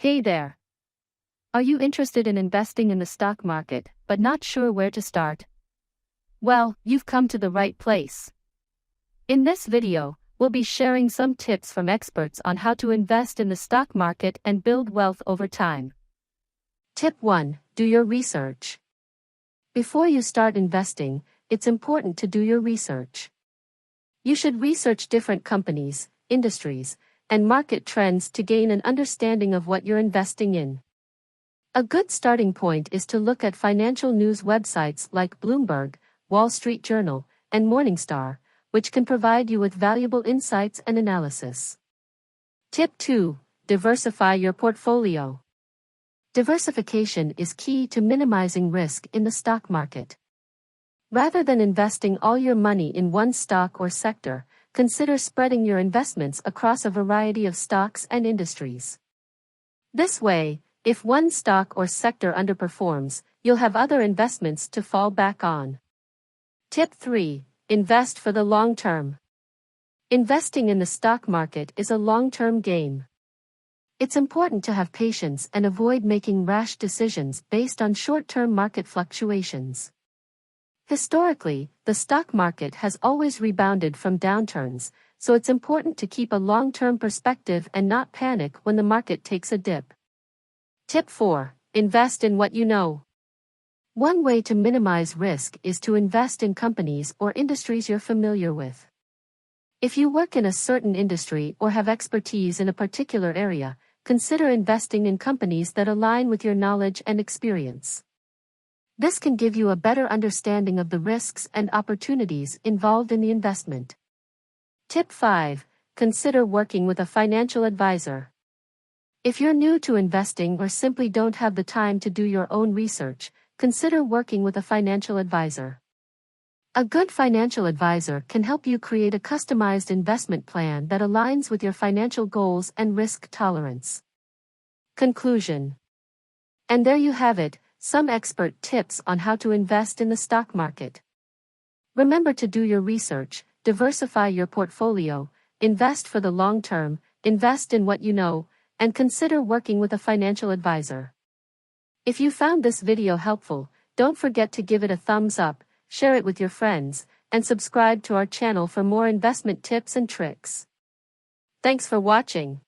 Hey there. Are you interested in investing in the stock market, but not sure where to start? Well, you've come to the right place. In this video, we'll be sharing some tips from experts on how to invest in the stock market and build wealth over time. Tip 1. Do your research. Before you start investing, it's important to do your research. You should research different companies, industries, and market trends to gain an understanding of what you're investing in. A good starting point is to look at financial news websites like Bloomberg, Wall Street Journal, and Morningstar, which can provide you with valuable insights and analysis. Tip 2. Diversify your portfolio. Diversification is key to minimizing risk in the stock market. Rather than investing all your money in one stock or sector, consider spreading your investments across a variety of stocks and industries. This way, if one stock or sector underperforms, you'll have other investments to fall back on. Tip 3. Invest for the long term. Investing in the stock market is a long-term game. It's important to have patience and avoid making rash decisions based on short-term market fluctuations. Historically, the stock market has always rebounded from downturns, so it's important to keep a long-term perspective and not panic when the market takes a dip. Tip 4. Invest in what you know. One way to minimize risk is to invest in companies or industries you're familiar with. If you work in a certain industry or have expertise in a particular area, consider investing in companies that align with your knowledge and experience. This can give you a better understanding of the risks and opportunities involved in the investment. Tip 5. Consider working with a financial advisor. If you're new to investing or simply don't have the time to do your own research, consider working with a financial advisor. A good financial advisor can help you create a customized investment plan that aligns with your financial goals and risk tolerance. Conclusion. And there you have it. Some expert tips on how to invest in the stock market. Remember to do your research, diversify your portfolio, invest for the long term, invest in what you know, and consider working with a financial advisor. If you found this video helpful, don't forget to give it a thumbs up, share it with your friends, and subscribe to our channel for more investment tips and tricks. Thanks for watching.